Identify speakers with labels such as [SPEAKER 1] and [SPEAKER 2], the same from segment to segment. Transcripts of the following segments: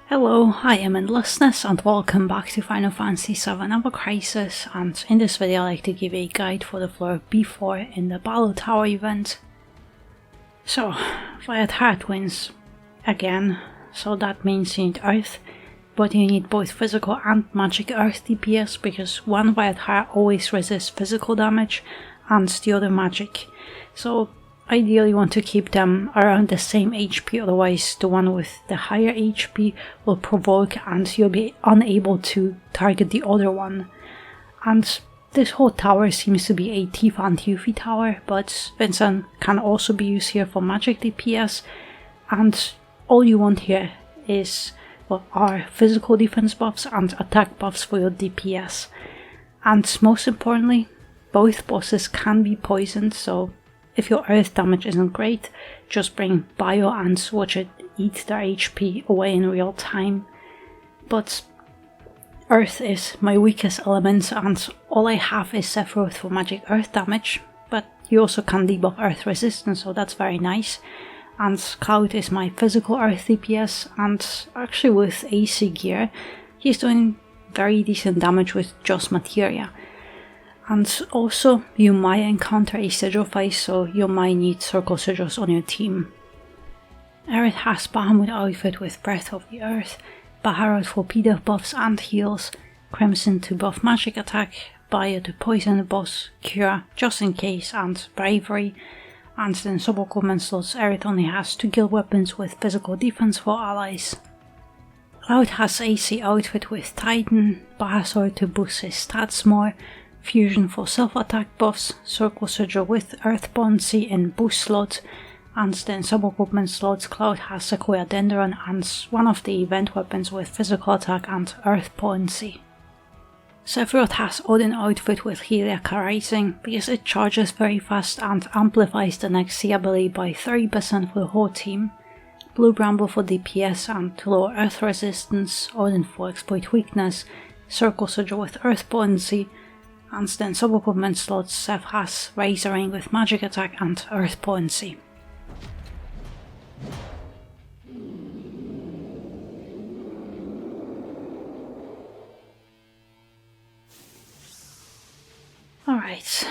[SPEAKER 1] Hello, I am Endlessness and welcome back to Final Fantasy VII Ever Crisis, and in this video I'd like to give a guide for the floor B4 in the Battle Tower event. So, Vajradhara Twins, again, so that means you need Earth, but you need both physical and magic Earth DPS because one Vajradhara always resists physical damage and the other magic. So ideally you want to keep them around the same HP, otherwise the one with the higher HP will provoke and you'll be unable to target the other one. And this whole tower seems to be a Tifa and Yuffie tower, but Vincent can also be used here for magic DPS, and all you want here are physical defense buffs and attack buffs for your DPS. And most importantly, both bosses can be poisoned, so if your earth damage isn't great, just bring bio and watch it eat their HP away in real time. But earth is my weakest element and all I have is Sephiroth for magic earth damage, but you also can debuff earth resistance, so that's very nice. And Cloud is my physical earth DPS, and actually with AC gear he's doing very decent damage with just materia. And also, you might encounter a sigil phase, so you might need circle sigils on your team. Aerith has Bahamut outfit with Breath of the Earth, Baharut for P-Dev buffs and heals, Crimson to buff magic attack, Bio to poison the boss, Cure just in case, and Bravery. And then sub-equipment slots, Aerith only has 2 guild weapons with physical defense for allies. Cloud has AC outfit with Titan, Bahasor to boost his stats more, Fusion for self-attack buffs, Circle Sigil with Earth Buoyancy in boost slot, and then sub-equipment slots Cloud has Sequoia Dendron and one of the event weapons with physical attack and Earth Buoyancy. Sephiroth has Odin outfit with Heliaca Rising because it charges very fast and amplifies the next C ability by 30% for the whole team, Blue Bramble for DPS and to lower Earth resistance, Odin for exploit weakness, Circle Sigil with Earth Buoyancy, and then sub-equipment slots Seth has Razor Ring with magic attack and Earth Buoyancy. Alright,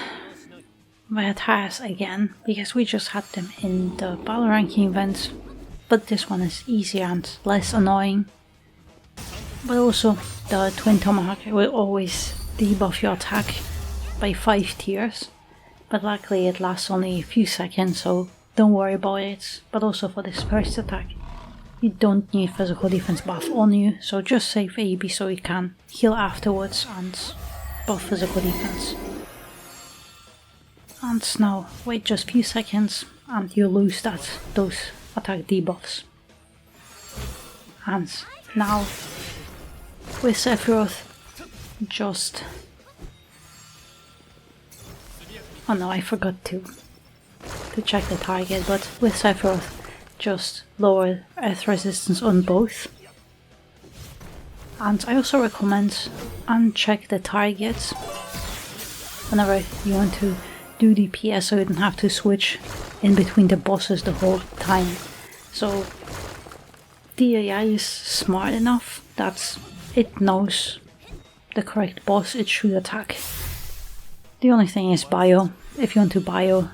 [SPEAKER 1] Vajradharas again, because we just had them in the battle ranking event, but this one is easier and less annoying. But also, the Twin Tomahawk will always debuff your attack by 5 tiers, but luckily it lasts only a few seconds, so don't worry about it. But also for this first attack, you don't need physical defense buff on you, so just save AB so you can heal afterwards and buff physical defense. And now wait just a few seconds and you lose those attack debuffs. And now with Sephiroth, just... oh no, I forgot to check the target, but with Sephiroth, just lower earth resistance on both. And I also recommend uncheck the target whenever you want to do DPS, so you don't have to switch in between the bosses the whole time. So the AI is smart enough that it knows the correct boss it should attack. The only thing is bio. If you want to bio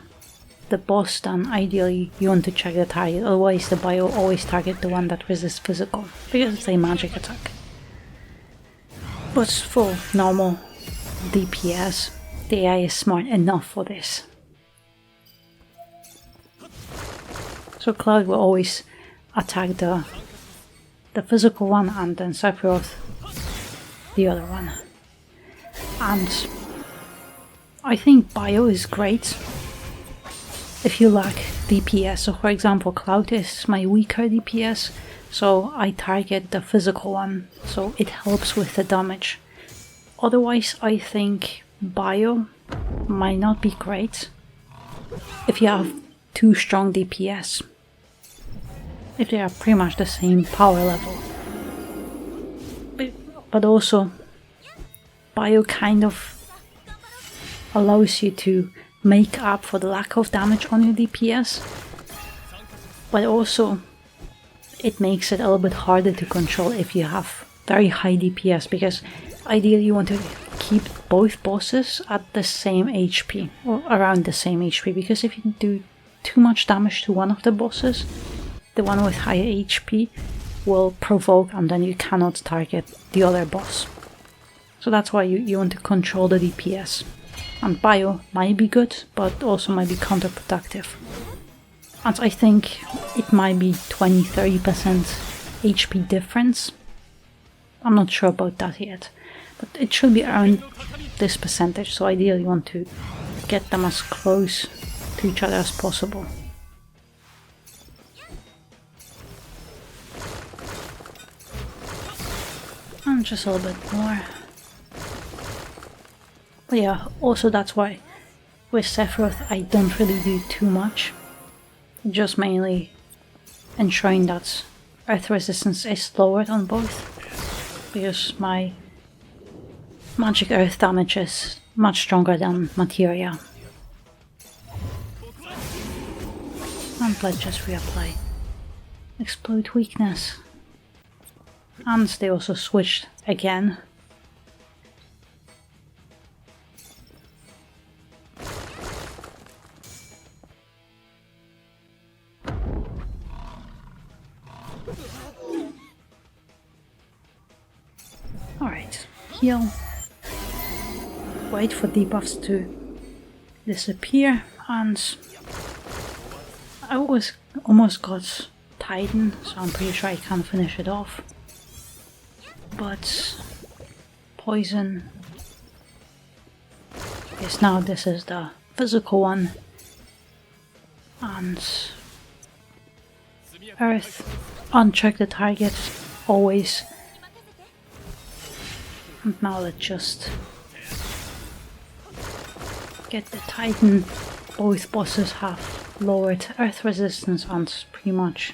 [SPEAKER 1] the boss, then ideally you want to check the target, otherwise the bio always target the one that resists physical, because it's a magic attack. But for normal DPS, the AI is smart enough for this. So Cloud will always attack the physical one and then Sephiroth the other one. And I think bio is great if you lack DPS. So for example, Cloud is my weaker DPS, so I target the physical one, so it helps with the damage. Otherwise I think bio might not be great if you have too strong DPS, if they are pretty much the same power level. But also bio kind of allows you to make up for the lack of damage on your DPS, but also it makes it a little bit harder to control if you have very high DPS, because ideally you want to keep both bosses at the same HP, or around the same HP, because if you do too much damage to one of the bosses, the one with higher HP will provoke and then you cannot target the other boss. So that's why you want to control the DPS. And bio might be good, but also might be counterproductive. And I think it might be 20-30% HP difference. I'm not sure about that yet, but it should be around this percentage, so ideally you want to get them as close to each other as possible. And just a little bit more. But yeah, also that's why with Sephiroth I don't really do too much. Just mainly ensuring that earth resistance is lowered on both, because my magic earth damage is much stronger than materia. And let's just reapply. Explode weakness. And they also switched again. Alright, heal. Wait for debuffs to disappear, and I almost got Titan, so I'm pretty sure I can finish it off. But poison. Yes, now this is the physical one. And earth, uncheck the target, always. And now let's just get the Titan. Both bosses have lowered earth resistance, and pretty much,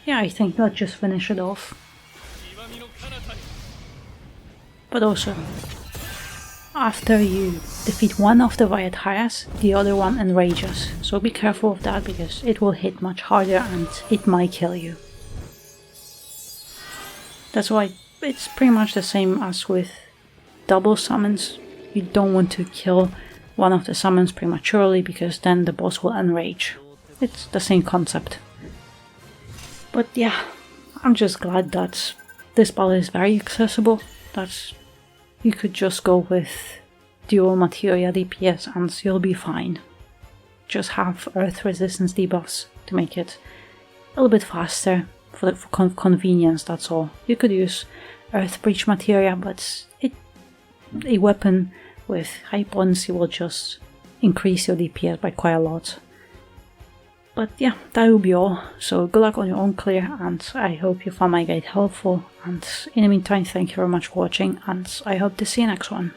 [SPEAKER 1] yeah, I think let's just finish it off. But also, after you defeat one of the Vajradharas, the other one enrages, so be careful of that, because it will hit much harder and it might kill you. That's why it's pretty much the same as with double summons. You don't want to kill one of the summons prematurely, because then the boss will enrage. It's the same concept. But yeah, I'm just glad that this battle is very accessible, that you could just go with dual materia DPS and you'll be fine. Just have earth resistance debuffs to make it a little bit faster for convenience, that's all. You could use earth breach materia, but a weapon with high potency will just increase your DPS by quite a lot. But yeah, that will be all, so good luck on your own clear, and I hope you found my guide helpful, and in the meantime, thank you very much for watching, and I hope to see you next one.